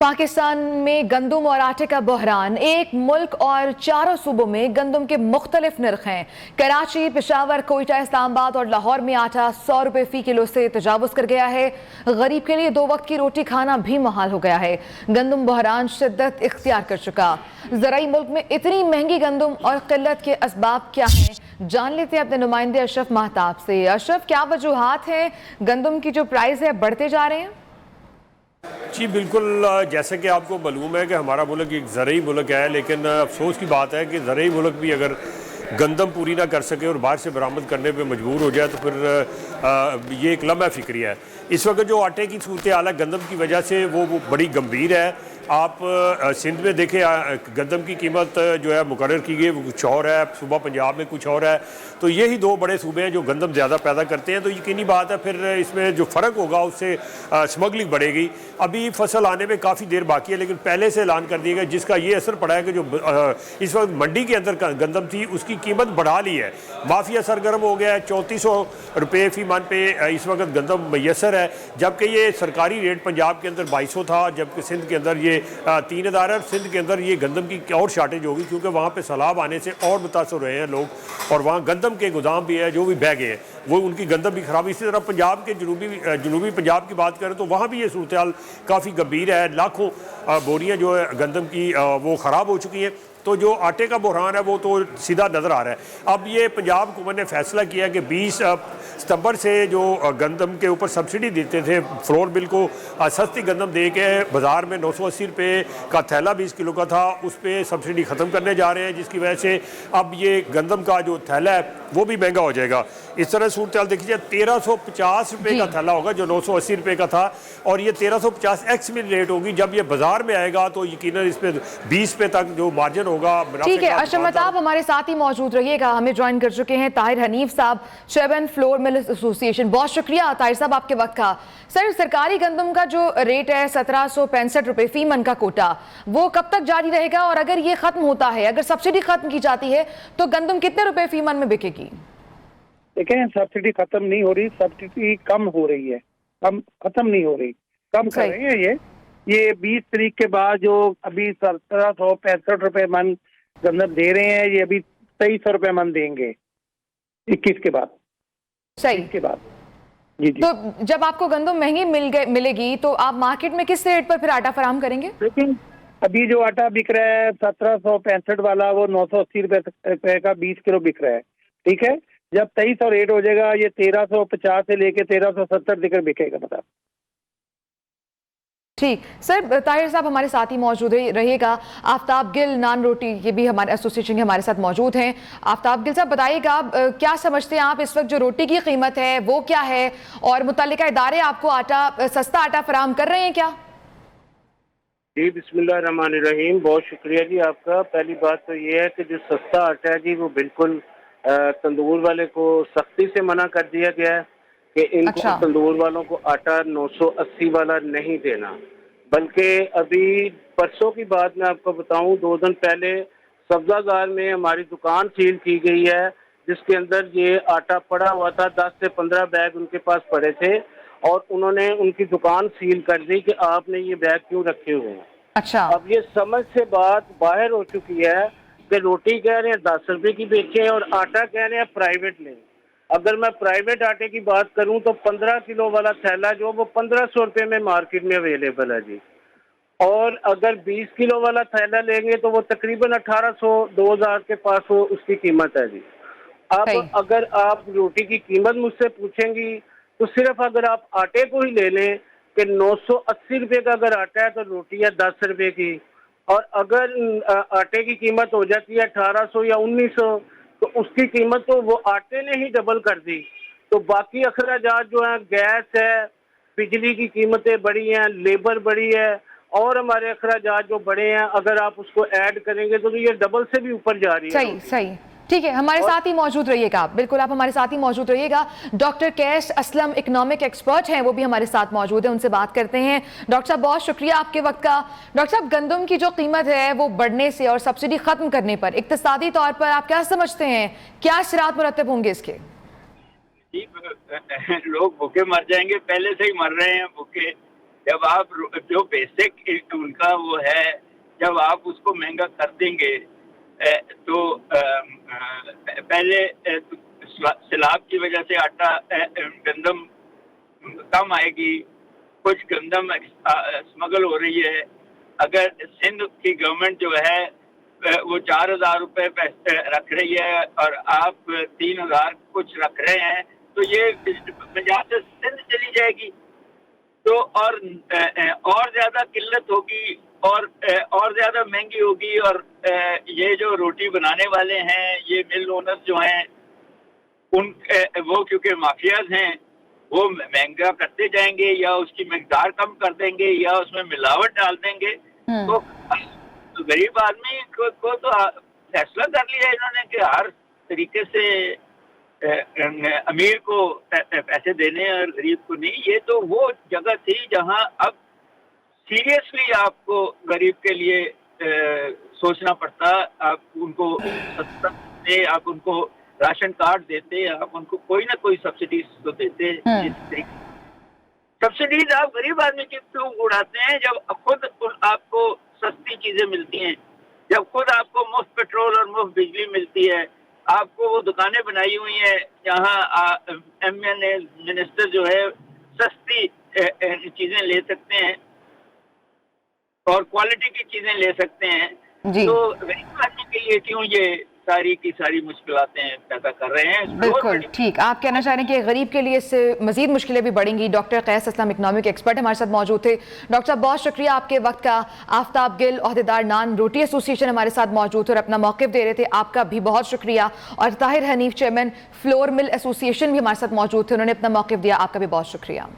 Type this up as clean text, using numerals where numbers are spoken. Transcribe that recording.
पाकिस्तान में गंदम और आटे का बहरान। एक मुल्क और चारों सूबों में गंदम के मुख्तलिफ नर्ख हैं। कराची, पेशावर, कोयटा, इस्लामाबाद और लाहौर में आटा 100 रुपए फी किलो से तजावुज कर गया है। गरीब के लिए 2 वक्त की रोटी खाना भी मुहाल हो गया है। गंदम बहरान शिद्दत इख्तियार कर चुका। ज़राई मुल्क में इतनी महंगी गंदम और किल्लत के असबाब क्या हैं, जान लेते हैं अपने नुमाइंदे अशरफ महताब से। अशरफ, क्या वजूहात हैं गंदम की जो प्राइस है बढ़ते जा रहे हैं? जी बिल्कुल, जैसे कि आपको मालूम है कि हमारा मुल्क एक ज़रई मुल्क है, लेकिन अफसोस की बात है कि ज़रई मुल्क भी अगर गंदम पूरी ना कर सके और बाहर से बरामद करने पे मजबूर हो जाए तो फिर ये एक लम्हा फ़िक्री है। इस वक्त जो आटे की सूरत हाल है गंदम की वजह से वो बड़ी गंभीर है। आप सिंध में देखें, गंदम की कीमत जो है मुकर्रर की गई वो कुछ और है, सूबा पंजाब में कुछ और है। तो यही 2 बड़े सूबे हैं जो गंदम ज़्यादा पैदा करते हैं। तो यकीनी बात है फिर इसमें जो फ़र्क होगा उससे स्मगलिंग बढ़ेगी। अभी फसल आने में काफ़ी देर बाकी है, लेकिन पहले से ऐलान कर दिया गया, जिसका ये असर पड़ा है कि जो इस वक्त मंडी के अंदर गंदम थी उसकी कीमत बढ़ा ली है। माफिया सरगर्म हो गया है। 3400 रुपये फी मन पे इस वक्त गंदम मैसर है, जबकि ये सरकारी रेट पंजाब के अंदर 2200 था, जबकि सिंध के अंदर ये 3000 है। और सिंध के अंदर ये गंदम की और शार्टेज होगी क्योंकि वहाँ पे सैलाब आने से और मुतासर रहे हैं लोग, और वहाँ गंदम के गोदाम भी है जो भी बह गए हैं, वो उनकी गंदम भी खराब। इसी तरह पंजाब के जनूबी पंजाब की बात करें तो वहाँ भी ये सूरत हाल काफ़ी गंभीर है। लाखों बोरियाँ जो है गंदम की वो ख़राब हो चुकी हैं। तो जो आटे का बहरान है वो तो सीधा नज़र आ रहा है। अब ये पंजाब हुकूमत ने फैसला किया कि 20 सितंबर से जो गंदम के ऊपर सब्सिडी देते थे, फ्लोर बिल को सस्ती गंदम दे के बाज़ार में 980 रुपये का थैला 20 किलो का था, उस पर सब्सिडी ख़त्म करने जा रहे हैं, जिसकी वजह से अब ये गंदम का जो थैला है वो भी महंगा हो जाएगा। इस तरह सूरत हाल देखिए, 1350 रुपये का थैला होगा जो 980 रुपये का था, और ये 1350 एक्स मिल रेट होगी। जब ये बाजार में आएगा तो यकीनन इस पर 20 पे तक जो मार्जिन होगा। ठीक है अशरफ महताब, हमारे साथ ही मौजूद रहिएगा। हमें ज्वाइन कर चुके हैं ताहिर हनीफ साहब, चेयरमैन फ्लोर मिल्स एसोसिएशन। बहुत शुक्रिया ताहिर साहब आपके वक्त का। सर, सरकारी गंदम का जो रेट है 1765 रुपये फी मन का कोटा, वो कब तक जारी रहेगा? और अगर ये खत्म होता है, अगर सब्सिडी खत्म की जाती है, तो गंदम कितने रुपए फी मन में बिकेगी? देखें, सब्सिडी खत्म नहीं हो रही, सब्सिडी कम हो रही है, कम खत्म नहीं हो रही, कम कर रहे हैं। ये 20 तारीख के बाद जो अभी 1765 रुपये मन गंदम दे रहे हैं, ये अभी 2300 रुपये मन देंगे 21 के बाद। सही के बाद जी। तो जब आपको गंदम महंगी मिलेगी तो आप मार्केट में किस रेट पर फिर आटा फराहम करेंगे? लेकिन अभी जो आटा बिक रहा है 1765 वाला, वो 980 रुपये का 20 किलो बिक रहा है। ठीक है, जब 2300 रेट हो जाएगा, ये 1350 से लेके 1370 तक बिकेगा। मतलब ठीक। सर, ताहिर साहब हमारे साथ ही मौजूद रहिएगा। आफ्ताब गिल, नान रोटी, ये भी हमारे एसोसिएशन के हमारे साथ मौजूद हैं। आफ्ताब गिल साहब, बताइएगा क्या समझते हैं आप, इस वक्त जो रोटी की कीमत है वो क्या है, और मुतल्लिका इदारे आपको सस्ता आटा फराहम कर रहे हैं क्या? जी बिस्मिल्लाहिर्रहमानिर्रहीम, बहुत शुक्रिया जी आपका। पहली बात तो ये है कि जो सस्ता आटा है जी, वो बिल्कुल तंदूर वाले को सख्ती से मना कर दिया गया है कि इनको तंदूर वालों को आटा 980 वाला नहीं देना। बल्कि अभी परसों की बात मैं आपको बताऊं, 2 दिन पहले सब्जागार में हमारी दुकान सील की गई है, जिसके अंदर ये आटा पड़ा हुआ था। 10 से 15 बैग उनके पास पड़े थे, और उन्होंने उनकी दुकान सील कर दी कि आपने ये बैग क्यों रखे हुए हैं। अच्छा। अब ये समझ से बात बाहर हो चुकी है कि रोटी कह रहे हैं 10 रुपए की बेचें और आटा कह रहे हैं प्राइवेट लें। अगर मैं प्राइवेट आटे की बात करूं तो 15 किलो वाला थैला जो वो 1500 रुपये में मार्केट में अवेलेबल है जी, और अगर 20 किलो वाला थैला लेंगे तो वो तकरीबन 1800-2000 के पास वो उसकी कीमत है जी। अब अगर आप रोटी की कीमत मुझसे पूछेंगी तो सिर्फ अगर आप आटे को ही ले लें कि 980 रुपये का अगर आटा है तो रोटी है 10 रुपये की, और अगर आटे की कीमत हो जाती है 1800 या 1900, तो उसकी कीमत तो वो आटे ने ही डबल कर दी। तो बाकी अखराजात जो हैं, गैस है, बिजली की कीमतें बढ़ी हैं, लेबर बढ़ी है, और हमारे अखराजात जो बढ़े हैं, अगर आप उसको ऐड करेंगे तो ये डबल से भी ऊपर जा रही है। सही सही, ठीक है, हमारे साथ ही मौजूद रहिएगा। बिल्कुल, आप हमारे साथ ही मौजूद रहिएगा। डॉक्टर कैस असलम इकोनॉमिक एक्सपर्ट हैं, वो भी हमारे साथ मौजूद हैं, उनसे बात करते हैं। डॉक्टर साहब, बहुत शुक्रिया आपके वक्त का। डॉक्टर साहब, गंदम की जो कीमत है वो बढ़ने से और सब्सिडी खत्म करने पर इक्तिसादी तौर पर आप क्या समझते हैं, क्या असरात मुरतब होंगे इसके? लोग भूखे मर जाएंगे, पहले से ही मर रहे हैं भूखे। जब आप जो बेसिक उनका वो है, जब आप उसको महंगा कर देंगे तो पहले सैलाब की वजह से आटा गंदम कम आएगी, कुछ गंदम स्मगल हो रही है। अगर सिंध की गवर्नमेंट जो है वो 4,000 रुपए रख रही है और आप 3,000 कुछ रख रहे हैं, तो ये पंजाब से सिंध चली जाएगी तो और ज्यादा किल्लत होगी और ज्यादा महंगी होगी। और ये जो रोटी बनाने वाले हैं, ये मिल ओनर्स जो हैं, उन वो क्योंकि माफियाज हैं, वो महंगा करते जाएंगे या उसकी मिकदार कम कर देंगे या उसमें मिलावट डाल देंगे। तो गरीब आदमी को तो फैसला कर लिया इन्होंने कि हर तरीके से अमीर को पैसे देने और गरीब को नहीं। ये तो वो जगह थी जहां अब सीरियसली आपको गरीब के लिए सोचना पड़ता। आप उनको सस्ता दे, आप उनको राशन कार्ड देते, आप उनको कोई ना कोई सब्सिडीज तो देते। सब्सिडीज आप गरीब आदमी की क्यों उड़ाते हैं जब खुद आपको सस्ती चीजें मिलती हैं, जब खुद आपको मुफ्त पेट्रोल और मुफ्त बिजली मिलती है, आपको वो दुकानें बनाई हुई हैं जहां MNA मिनिस्टर जो है सस्ती चीजें ले सकते हैं और क्वालिटी की चीजें ले सकते हैं। तो गरीब आदमी के लिए क्यों ये सारी की सारी मुश्किलातें पैदा कर रहे हैं? बिल्कुल ठीक, आप कहना चाह रहे हैं कि गरीब के लिए इससे मजीद मुश्किलें भी बढ़ेंगी। डॉक्टर कैस असलम इकनॉमिक एक्सपर्ट हमारे साथ मौजूद थे। डॉक्टर साहब बहुत शुक्रिया आपके वक्त का। आफ्ताब गिल ओहदेदार नान रोटी एसोसिएशन हमारे साथ मौजूद थे और अपना मौक़िफ़ दे रहे थे, आपका भी बहुत शुक्रिया। और Tahir Hanif chairman flour mill association भी हमारे साथ मौजूद थे, उन्होंने अपना मौक़िफ़ दिया, आपका भी बहुत शुक्रिया।